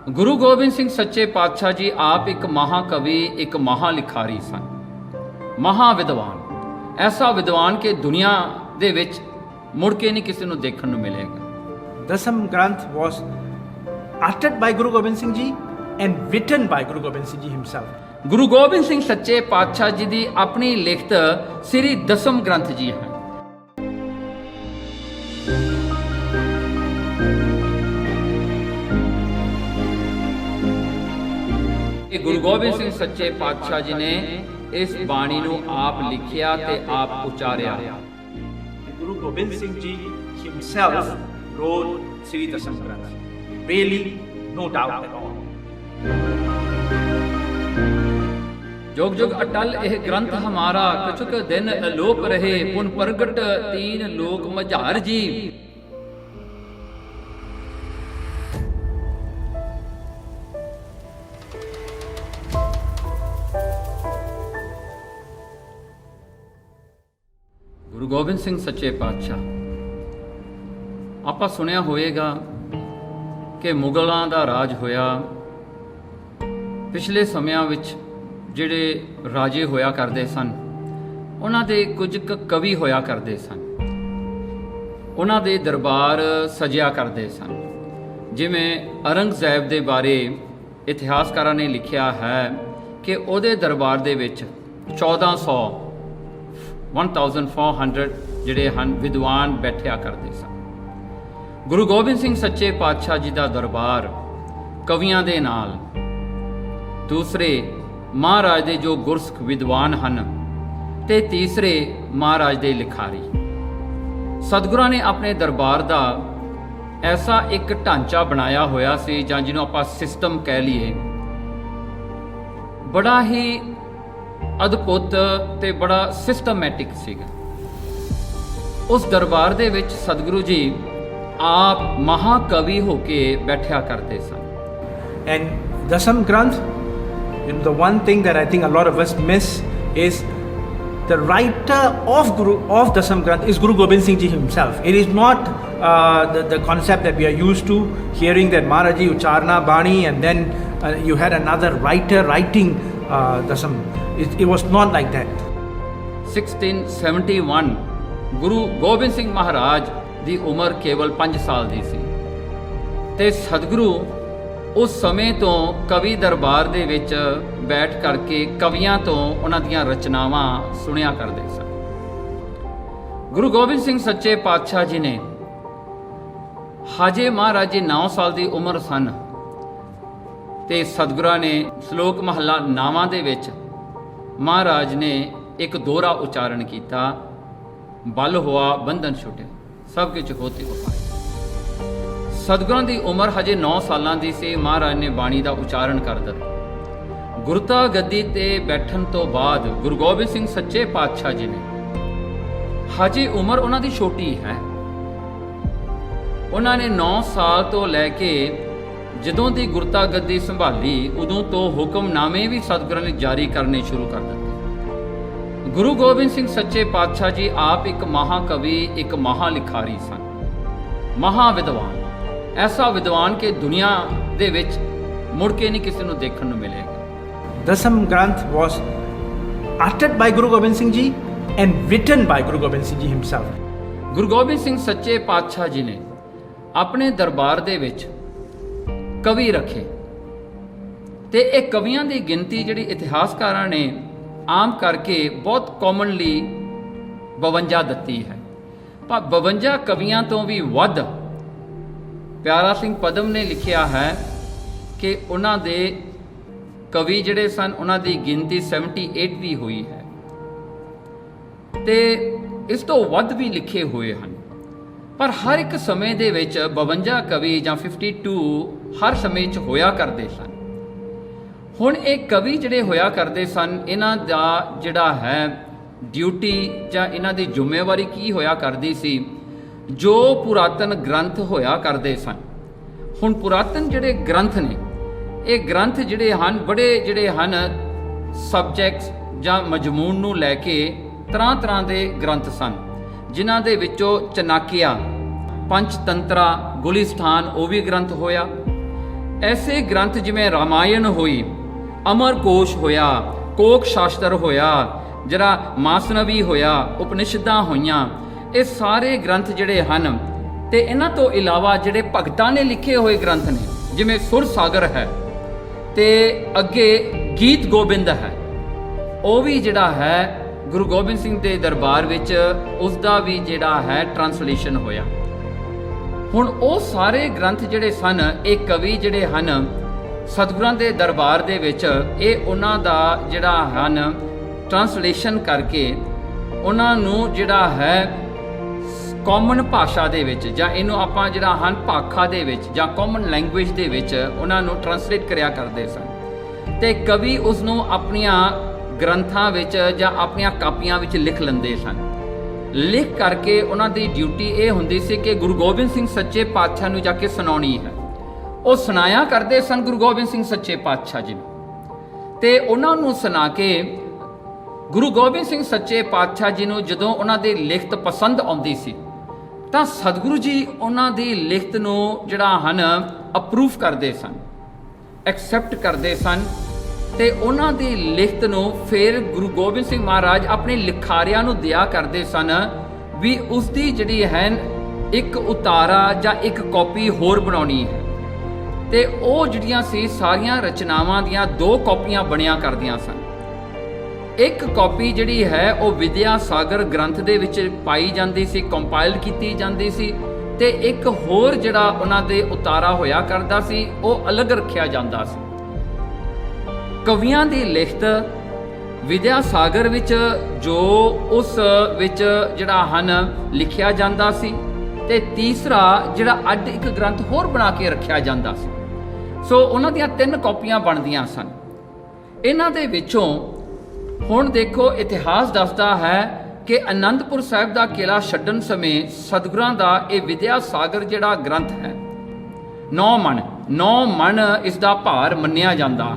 ਗੁਰੂ ਗੋਬਿੰਦ ਸਿੰਘ ਸੱਚੇ ਪਾਤਸ਼ਾਹ ਜੀ ਆਪ ਇੱਕ ਮਹਾਕਵੀ, ਇੱਕ ਮਹਾਲਿਖਾਰੀ ਸਨ, ਮਹਾਵਿਦਵਾਨ। ਐਸਾ ਵਿਦਵਾਨ ਕਿ ਦੁਨੀਆ ਦੇ ਵਿੱਚ ਮੁੜ ਕੇ ਨਹੀਂ ਕਿਸੇ ਨੂੰ ਦੇਖਣ ਨੂੰ ਮਿਲੇਗਾ। Dasam Granth was uttered by Guru Gobind Singh Ji and written by Guru Gobind Singh Ji himself. Guru Gobind Singh ਸੱਚੇ ਪਾਤਸ਼ਾਹ ਜੀ ਦੀ ਆਪਣੀ ਲਿਖਤ ਸ੍ਰੀ ਦਸਮ ਗ੍ਰੰਥ ਜੀ ਹੈ। ਇਹ ਗੁਰੂ ਗੋਬਿੰਦ ਸਿੰਘ ਸੱਚੇ ਪਾਤਸ਼ਾਹ ਜੀ ਨੇ ਇਸ ਬਾਣੀ ਨੂੰ ਆਪ ਲਿਖਿਆ ਤੇ ਆਪ ਉਚਾਰਿਆ। Guru Gobind Singh Ji himself wrote Sri Dasam Granth. Really, no doubt at all. जोग जोग अटल एह ग्रंथ हमारा, कछुक दिन अलोप रहे, पुन प्रगट तीन लोक मझार जी। ਗੁਰੂ ਗੋਬਿੰਦ ਸਿੰਘ ਸੱਚੇ ਪਾਤਸ਼ਾਹ, ਆਪਾਂ ਸੁਣਿਆ ਹੋਵੇਗਾ ਕਿ ਮੁਗਲਾਂ ਦਾ ਰਾਜ ਹੋਇਆ। ਪਿਛਲੇ ਸਮਿਆਂ ਵਿੱਚ ਜਿਹੜੇ ਰਾਜੇ ਹੋਇਆ ਕਰਦੇ ਸਨ, ਉਹਨਾਂ ਦੇ ਕੁਝ ਕਵੀ ਹੋਇਆ ਕਰਦੇ ਸਨ, ਉਹਨਾਂ ਦੇ ਦਰਬਾਰ ਸਜਿਆ ਕਰਦੇ ਸਨ। ਜਿਵੇਂ ਔਰੰਗਜ਼ੇਬ ਦੇ ਬਾਰੇ ਇਤਿਹਾਸਕਾਰਾਂ ਨੇ ਲਿਖਿਆ ਹੈ ਕਿ ਉਹਦੇ ਦਰਬਾਰ ਦੇ ਵਿੱਚ 1400 ਜਿਹੜੇ ਹਨ ਵਿਦਵਾਨ ਬੈਠਿਆ ਕਰਦੇ ਸਨ। ਗੁਰੂ ਗੋਬਿੰਦ ਸਿੰਘ ਸੱਚੇ ਪਾਤਸ਼ਾਹ ਜੀ ਦਾ ਦਰਬਾਰ ਕਵੀਆਂ ਦੇ ਨਾਲ, ਦੂਸਰੇ ਮਹਾਰਾਜ ਦੇ ਜੋ ਗੁਰਸਿੱਖ ਵਿਦਵਾਨ ਹਨ, ਤੇ ਤੀਸਰੇ ਮਹਾਰਾਜ ਦੇ ਲਿਖਾਰੀ। ਸਤਿਗੁਰਾਂ ਨੇ ਆਪਣੇ ਦਰਬਾਰ ਦਾ ਐਸਾ ਇੱਕ ਢਾਂਚਾ ਬਣਾਇਆ ਹੋਇਆ ਸੀ, ਜਾਂ ਜਿਹਨੂੰ ਆਪਾਂ ਸਿਸਟਮ ਕਹਿ ਲਈਏ, ਬੜਾ ਹੀ ਅਦਭੁਤ ਤੇ ਬੜਾ ਸਿਸਟਮੈਟਿਕ ਸੀਗਾ। ਉਸ ਦਰਬਾਰ ਦੇ ਵਿੱਚ ਸਤਿਗੁਰੂ ਜੀ ਆਪ ਮਹਾਕਵੀ ਹੋ ਕੇ ਬੈਠਿਆ ਕਰਦੇ ਸਨ। And Dasam Granth, the one thing that I think a lot of us miss is the writer of Dasam Granth is Guru Gobind Singh Ji himself. It is not the concept that we are used to hearing, that Maharaji Ucharna Bani and then you had another writer writing Dasam. It was not like that. 1671 Guru Gobind Singh Maharaj ਦੀ ਉਮਰ ਕੇਵਲ 5 ਸਾਲ ਦੀ ਸੀ, ਤੇ ਸਤਿਗੁਰੂ ਉਸ ਸਮੇਂ ਤੋਂ ਕਵੀ ਦਰਬਾਰ ਦੇ ਵਿੱਚ ਬੈਠ ਕਰਕੇ ਕਵੀਆਂ ਤੋਂ ਉਹਨਾਂ ਦੀਆਂ ਰਚਨਾਵਾਂ ਸੁਣਿਆ ਕਰਦੇ ਸਨ। ਗੁਰੂ ਗੋਬਿੰਦ ਸਿੰਘ ਸੱਚੇ ਪਾਤਸ਼ਾਹ ਜੀ ਨੇ ਹਾਜੇ ਮਹਾਰਾਜ ਜੀ 9 ਸਾਲ ਦੀ ਉਮਰ ਸਨ, ਤੇ ਸਤਿਗੁਰਾਂ ਨੇ ਸ਼ਲੋਕ ਮਹੱਲਾ 9 ਦੇ ਵਿੱਚ ਮਹਾਰਾਜ ਨੇ ਇੱਕ ਦੋਹਰਾ ਉਚਾਰਨ ਕੀਤਾ, ਬਲ ਹੋਆ ਬੰਧਨ ਛੁਟੇ ਸਭ ਕੁਝ ਹੋਤੇ ਉਪਾਏ। ਸਤਿਗੁਰਾਂ ਦੀ ਉਮਰ ਹਜੇ 9 ਸਾਲਾਂ ਦੀ ਸੀ, ਮਹਾਰਾਜ ਨੇ ਬਾਣੀ ਦਾ ਉਚਾਰਨ ਕਰ ਦਿੱਤਾ। ਗੁਰਤਾ ਗੱਦੀ ਤੇ ਬੈਠਣ ਤੋਂ ਬਾਅਦ ਗੁਰੂ ਗੋਬਿੰਦ ਸਿੰਘ ਸੱਚੇ ਪਾਤਸ਼ਾਹ ਜੀ ਨੇ, ਹਜੇ ਉਮਰ ਉਹਨਾਂ ਦੀ ਛੋਟੀ ਹੈ, ਉਹਨਾਂ ਨੇ 9 ਸਾਲ ਤੋਂ ਲੈ ਕੇ ਜਦੋਂ ਦੀ ਗੁਰਤਾ ਗੱਦੀ ਸੰਭਾਲੀ, ਉਦੋਂ ਤੋਂ ਹੁਕਮਨਾਮੇ ਵੀ ਸਤਿਗੁਰਾਂ ਨੇ ਜਾਰੀ ਕਰਨੇ ਸ਼ੁਰੂ ਕਰ ਦਿੱਤੇ। ਗੁਰੂ ਗੋਬਿੰਦ ਸਿੰਘ ਸੱਚੇ ਪਾਤਸ਼ਾਹ ਜੀ ਆਪ ਇੱਕ ਮਹਾਕਵੀ, ਇੱਕ ਮਹਾਲਿਖਾਰੀ ਸਨ, ਮਹਾਵਿਦਵਾਨ। ਐਸਾ ਵਿਦਵਾਨ ਕਿ ਦੁਨੀਆ ਦੇ ਵਿੱਚ ਮੁੜ ਕੇ ਨਹੀਂ ਕਿਸੇ ਨੂੰ ਦੇਖਣ ਨੂੰ ਮਿਲੇਗਾ। Dasam Granth was uttered by Guru Gobind Singh Ji and written by Guru Gobind Singh Ji himself. Guru Gobind Singh ਸੱਚੇ ਪਾਤਸ਼ਾਹ ਜੀ ਨੇ ਆਪਣੇ ਦਰਬਾਰ ਦੇ ਵਿੱਚ ਕਵੀ ਰੱਖੇ, ਤੇ ਇਹ ਕਵੀਆਂ ਦੀ ਗਿਣਤੀ ਜਿਹੜੀ ਇਤਿਹਾਸਕਾਰਾਂ ਨੇ ਆਮ ਕਰਕੇ ਬਹੁਤ ਕਾਮਨਲੀ 52 ਦਿੱਤੀ ਹੈ, ਪਰ 52 ਕਵੀਆਂ ਤੋਂ ਵੀ ਵੱਧ ਪਿਆਰਾ ਸਿੰਘ ਪਦਮ ਨੇ ਲਿਖਿਆ ਹੈ ਕਿ ਉਹਨਾਂ ਦੇ ਕਵੀ ਜਿਹੜੇ ਸਨ, ਉਹਨਾਂ ਦੀ ਗਿਣਤੀ 78 ਵੀ ਹੋਈ ਹੈ, ਤੇ ਇਸ ਤੋਂ ਵੱਧ ਵੀ ਲਿਖੇ ਹੋਏ ਹਨ। ਪਰ ਹਰ ਇੱਕ ਸਮੇਂ ਦੇ ਵਿੱਚ 52 ਕਵੀ ਜਾਂ 52 ਹਰ ਸਮੇਂ 'ਚ ਹੋਇਆ ਕਰਦੇ ਸਨ। ਹੁਣ ਇਹ ਕਵੀ ਜਿਹੜੇ ਹੋਇਆ ਕਰਦੇ ਸਨ, ਇਹਨਾਂ ਦਾ ਜਿਹੜਾ ਹੈ ਡਿਊਟੀ ਜਾਂ ਇਹਨਾਂ ਦੀ ਜ਼ਿੰਮੇਵਾਰੀ ਕੀ ਹੋਇਆ ਕਰਦੀ ਸੀ, ਜੋ ਪੁਰਾਤਨ ਗ੍ਰੰਥ ਹੋਇਆ ਕਰਦੇ ਸਨ। ਹੁਣ ਪੁਰਾਤਨ ਜਿਹੜੇ ਗ੍ਰੰਥ ਨੇ, ਇਹ ਗ੍ਰੰਥ ਜਿਹੜੇ ਹਨ, ਬੜੇ ਜਿਹੜੇ ਹਨ ਸਬਜੈਕਟਸ ਜਾਂ ਮਜ਼ਮੂਨ ਨੂੰ ਲੈ ਕੇ ਤਰ੍ਹਾਂ ਦੇ ਗ੍ਰੰਥ ਸਨ, ਜਿਨ੍ਹਾਂ ਦੇ ਵਿੱਚੋਂ ਚਨਾਕਿਆ, ਪੰਚਤੰਤਰਾ, ਗੁਲਿਸਤਾਨ ਉਹ ਵੀ ਗ੍ਰੰਥ ਹੋਇਆ। ਐਸੇ ਗ੍ਰੰਥ ਜਿਵੇਂ ਰਾਮਾਇਣ ਹੋਈ, ਅਮਰਕੋਸ਼ ਹੋਇਆ, ਕੋਕ ਸ਼ਾਸਤਰ ਹੋਇਆ, ਜਿਹੜਾ ਮਾਸਨਵੀ ਹੋਇਆ, ਉਪਨਿਸ਼ਦਾਂ ਹੋਈਆਂ, ਇਹ ਸਾਰੇ ਗ੍ਰੰਥ ਜਿਹੜੇ ਹਨ, ਤੇ ਇਹਨਾਂ ਤੋਂ ਇਲਾਵਾ ਜਿਹੜੇ ਭਗਤਾਂ ਨੇ ਲਿਖੇ ਹੋਏ ਗ੍ਰੰਥ ਨੇ, ਜਿਵੇਂ ਸੁਰ ਸਾਗਰ ਹੈ ਤੇ ਅੱਗੇ ਗੀਤ ਗੋਬਿੰਦ ਹੈ, ਉਹ ਵੀ ਜਿਹੜਾ ਹੈ ਗੁਰੂ ਗੋਬਿੰਦ ਸਿੰਘ ਦੇ ਦਰਬਾਰ ਵਿੱਚ ਉਸ ਦਾ ਵੀ ਜਿਹੜਾ ਹੈ ਟ੍ਰਾਂਸਲੇਸ਼ਨ ਹੋਇਆ। ਹੁਣ ਉਹ ਸਾਰੇ ਗ੍ਰੰਥ ਜਿਹੜੇ ਸਨ, ਇਹ ਕਵੀ ਜਿਹੜੇ ਹਨ ਸਤਿਗੁਰਾਂ ਦੇ ਦਰਬਾਰ ਦੇ ਵਿੱਚ, ਇਹ ਉਹਨਾਂ ਦਾ ਜਿਹੜਾ ਹਨ ਟ੍ਰਾਂਸਲੇਸ਼ਨ ਕਰਕੇ ਉਹਨਾਂ ਨੂੰ ਜਿਹੜਾ ਹੈ ਕਾਮਨ ਭਾਸ਼ਾ ਦੇ ਵਿੱਚ, ਜਾਂ ਇਹਨੂੰ ਆਪਾਂ ਜਿਹੜਾ ਹਨ ਭਾਖਾ ਦੇ ਵਿੱਚ ਜਾਂ ਕਾਮਨ ਲੈਂਗੁਏਜ ਦੇ ਵਿੱਚ ਉਹਨਾਂ ਨੂੰ ਟ੍ਰਾਂਸਲੇਟ ਕਰਿਆ ਕਰਦੇ ਸਨ, ਤੇ ਕਵੀ ਉਸ ਨੂੰ ਆਪਣੀਆਂ ਗ੍ਰੰਥਾਂ ਵਿੱਚ ਜਾਂ ਆਪਣੀਆਂ ਕਾਪੀਆਂ ਵਿੱਚ ਲਿਖ ਲੈਂਦੇ ਸਨ। ਲਿਖ ਕਰਕੇ ਉਹਨਾਂ ਦੀ ਡਿਊਟੀ ਇਹ ਹੁੰਦੀ ਸੀ ਕਿ ਗੁਰੂ ਗੋਬਿੰਦ ਸਿੰਘ ਸੱਚੇ ਪਾਤਸ਼ਾਹ ਨੂੰ ਜਾ ਕੇ ਸੁਣਾਉਣੀ ਹੈ। ਉਹ ਸੁਣਾਇਆ ਕਰਦੇ ਸਨ ਗੁਰੂ ਗੋਬਿੰਦ ਸਿੰਘ ਸੱਚੇ ਪਾਤਸ਼ਾਹ ਜੀ ਨੂੰ, ਤੇ ਉਹਨਾਂ ਨੂੰ ਸੁਣਾ ਕੇ ਗੁਰੂ ਗੋਬਿੰਦ ਸਿੰਘ ਸੱਚੇ ਪਾਤਸ਼ਾਹ ਜੀ ਨੂੰ ਜਦੋਂ ਉਹਨਾਂ ਦੀ ਲਿਖਤ ਪਸੰਦ ਆਉਂਦੀ ਸੀ ਤਾਂ ਸਤਿਗੁਰੂ ਜੀ ਉਹਨਾਂ ਦੀ ਲਿਖਤ ਨੂੰ ਜਿਹੜਾ ਹਨ ਅਪਰੂਵ ਕਰਦੇ ਸਨ, ਐਕਸੈਪਟ ਕਰਦੇ ਸਨ, ਤੇ ਉਹਨਾਂ ਦੀ ਲਿਖਤ ਨੂੰ ਫਿਰ ਗੁਰੂ ਗੋਬਿੰਦ ਸਿੰਘ ਮਹਾਰਾਜ ਆਪਣੇ ਲਿਖਾਰਿਆਂ ਨੂੰ ਦਿਆ ਕਰਦੇ ਸਨ ਵੀ ਉਸ ਦੀ ਜਿਹੜੀ ਹੈ ਇੱਕ ਉਤਾਰਾ ਜਾਂ ਇੱਕ ਕਾਪੀ ਹੋਰ ਬਣਾਉਣੀ ਹੈ। ਤੇ ਉਹ ਜਿਹੜੀਆਂ ਸੀ ਸਾਰੀਆਂ ਰਚਨਾਵਾਂ ਦੀਆਂ 2 ਕਾਪੀਆਂ ਬਣਿਆ ਕਰਦੀਆਂ ਸਨ। ਇੱਕ ਕਾਪੀ ਜਿਹੜੀ ਹੈ ਉਹ ਵਿਦਿਆ ਸਾਗਰ ਗ੍ਰੰਥ ਦੇ ਵਿੱਚ ਪਾਈ ਜਾਂਦੀ ਸੀ, ਕੰਪਾਈਲ ਕੀਤੀ ਜਾਂਦੀ ਸੀ, ਤੇ ਇੱਕ ਹੋਰ ਜਿਹੜਾ ਉਹਨਾਂ ਦੇ ਉਤਾਰਾ ਹੋਇਆ ਕਰਦਾ ਸੀ ਉਹ ਅਲੱਗ ਰੱਖਿਆ ਜਾਂਦਾ ਸੀ। ਕਵੀਆਂ ਦੀ ਲਿਖਤ ਵਿਦਿਆ ਸਾਗਰ ਵਿੱਚ ਜੋ ਉਸ ਵਿੱਚ ਜਿਹੜਾ ਹਨ ਲਿਖਿਆ ਜਾਂਦਾ ਸੀ, ਤੇ ਤੀਸਰਾ ਜਿਹੜਾ ਅੱਡ ਇੱਕ ਗ੍ਰੰਥ ਹੋਰ ਬਣਾ ਕੇ ਰੱਖਿਆ ਜਾਂਦਾ ਸੀ। ਸੋ ਉਹਨਾਂ ਦੀਆਂ 3 ਕਾਪੀਆਂ ਬਣਦੀਆਂ ਸਨ। ਇਹਨਾਂ ਦੇ ਵਿੱਚੋਂ ਹੁਣ ਦੇਖੋ ਇਤਿਹਾਸ ਦੱਸਦਾ ਹੈ ਕਿ ਅਨੰਦਪੁਰ ਸਾਹਿਬ ਦਾ ਕਿਲਾ ਛੱਡਣ ਸਮੇਂ ਸਤਿਗੁਰਾਂ ਦਾ ਇਹ ਵਿਦਿਆ ਸਾਗਰ ਜਿਹੜਾ ਗ੍ਰੰਥ ਹੈ 9 ਮਣ ਇਸ ਦਾ ਭਾਰ ਮੰਨਿਆ ਜਾਂਦਾ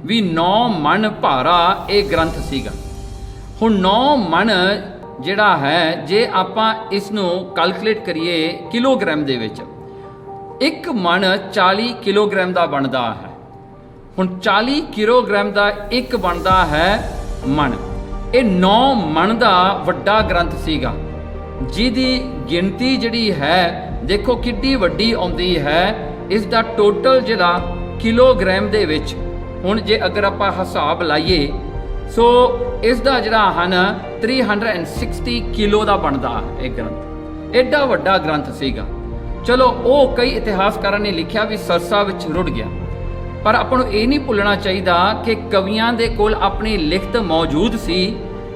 ਵੀ 9 ਮਣ ਭਾਰਾ ਇਹ ਗ੍ਰੰਥ ਸੀਗਾ। ਹੁਣ 9 ਮਣ ਜਿਹੜਾ ਹੈ ਜੇ ਆਪਾਂ ਇਸ ਨੂੰ ਕੈਲਕੂਲੇਟ ਕਰੀਏ ਕਿਲੋਗ੍ਰਾਮ ਦੇ ਵਿੱਚ, 1 ਮਣ 40 ਕਿਲੋਗ੍ਰਾਮ ਦਾ ਬਣਦਾ ਹੈ। ਹੁਣ 40 ਕਿਲੋਗ੍ਰਾਮ ਦਾ ਇੱਕ ਬਣਦਾ ਹੈ ਮਣ। ਇਹ 9 ਮਣ ਦਾ ਵੱਡਾ ਗ੍ਰੰਥ ਸੀਗਾ, ਜਿਹਦੀ ਗਿਣਤੀ ਜਿਹੜੀ ਹੈ ਦੇਖੋ ਕਿੱਡੀ ਵੱਡੀ ਆਉਂਦੀ ਹੈ। ਇਸ ਦਾ ਟੋਟਲ ਜਿਹੜਾ ਕਿਲੋਗ੍ਰਾਮ ਦੇ ਵਿੱਚ, ਹੁਣ ਜੇ ਅਗਰ ਆਪਾਂ ਹਿਸਾਬ ਲਾਈਏ ਸੋ ਇਸ ਦਾ ਜਿਹੜਾ ਹਨ 360 ਕਿਲੋ ਦਾ ਬਣਦਾ ਹੈ ਇਹ ਗ੍ਰੰਥ। ਐਡਾ ਵੱਡਾ ਗ੍ਰੰਥ ਸੀਗਾ। ਚਲੋ ਉਹ ਕਈ ਇਤਿਹਾਸਕਾਰਾਂ ਨੇ ਲਿਖਿਆ ਵੀ ਸਰਸਾ ਵਿੱਚ ਰੁੜ ਗਿਆ, ਪਰ ਆਪਾਂ ਨੂੰ ਇਹ ਨਹੀਂ ਭੁੱਲਣਾ ਚਾਹੀਦਾ ਕਿ ਕਵੀਆਂ ਦੇ ਕੋਲ ਆਪਣੀ ਲਿਖਤ ਮੌਜੂਦ ਸੀ,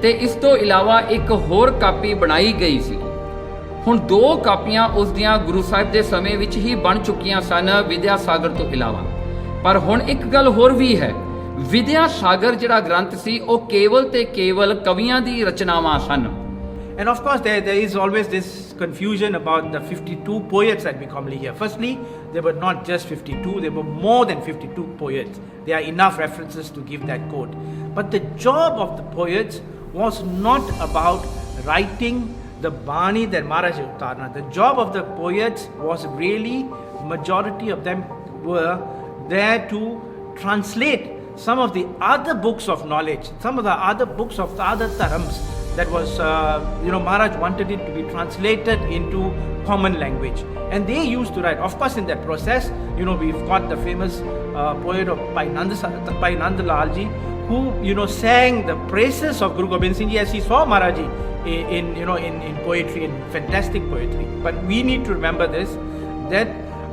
ਤੇ ਇਸ ਤੋਂ ਇਲਾਵਾ ਇੱਕ ਹੋਰ ਕਾਪੀ ਬਣਾਈ ਗਈ ਸੀ। ਹੁਣ 2 ਕਾਪੀਆਂ ਉਸ ਦੀਆਂ ਗੁਰੂ ਸਾਹਿਬ ਦੇ ਸਮੇਂ ਵਿੱਚ ਹੀ ਬਣ ਚੁੱਕੀਆਂ ਸਨ ਵਿਦਿਆ ਸਾਗਰ ਤੋਂ ਇਲਾਵਾ। ਪਰ ਹੁਣ ਇੱਕ ਗੱਲ ਹੋਰ ਵੀ ਹੈ, ਵਿਦਿਆ ਸਾਗਰ ਜਿਹੜਾ ਗ੍ਰੰਥ ਸੀ ਉਹ ਕੇਵਲ ਤੇ ਕੇਵਲ ਕਵੀਆਂ ਦੀ ਰਚਨਾਵਾਂ ਸਨ। And of course, there is always this confusion about the 52 poets that we commonly hear. Firstly, there were not just 52, there were more than 52 poets. There are enough references to give that quote. But the job of the poets was not about writing the Bani that Maharaj Utarna. The job of the poets was really, majority of them were there to translate some of the other books of knowledge, some of the other books of the other dharams. That was, Maharaj wanted it to be translated into common language. And they used to write. Of course, in that process, we've got the famous poet of Bhai Nand Lal Ji, who, sang the praises of Guru Gobind Singh Ji as he saw Maharaj Ji in poetry, in fantastic poetry. But we need to remember this, that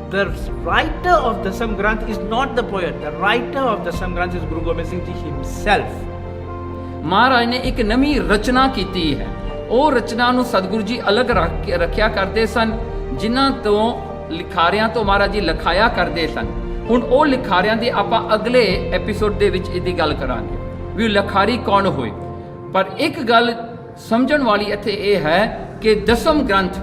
the writer of Dasam Granth is not the poet. The writer of Dasam Granth is Guru Gobind Singh Ji himself. ਮਹਾਰਾਜ ਨੇ ਇੱਕ ਨਵੀਂ ਰਚਨਾ ਕੀਤੀ ਹੈ। ਉਹ ਰਚਨਾ ਨੂੰ ਸਤਿਗੁਰੂ ਜੀ ਅਲੱਗ ਰੱਖਿਆ ਕਰਦੇ ਸਨ, ਜਿਨ੍ਹਾਂ ਤੋਂ ਲਿਖਾਰਿਆਂ ਤੋਂ ਮਹਾਰਾਜ ਜੀ ਲਿਖਾਇਆ ਕਰਦੇ ਸਨ। ਹੁਣ ਉਹ ਲਿਖਾਰਿਆਂ ਦੀ ਆਪਾਂ ਅਗਲੇ ਐਪੀਸੋਡ ਦੇ ਵਿੱਚ ਇਹਦੀ ਗੱਲ ਕਰਾਂਗੇ ਵੀ ਉਹ ਲਿਖਾਰੀ ਕੌਣ ਹੋਏ। ਪਰ ਇੱਕ ਗੱਲ ਸਮਝਣ ਵਾਲੀ ਇੱਥੇ ਇਹ ਹੈ ਕਿ ਦਸਮ ਗ੍ਰੰਥ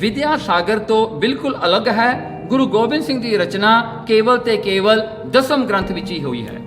ਵਿਦਿਆ ਸਾਗਰ ਤੋਂ ਬਿਲਕੁਲ ਅਲੱਗ ਹੈ। ਗੁਰੂ ਗੋਬਿੰਦ ਸਿੰਘ ਦੀ ਰਚਨਾ ਕੇਵਲ ਤੇ ਕੇਵਲ ਦਸਮ ਗ੍ਰੰਥ ਵਿੱਚ ਹੀ ਹੋਈ ਹੈ।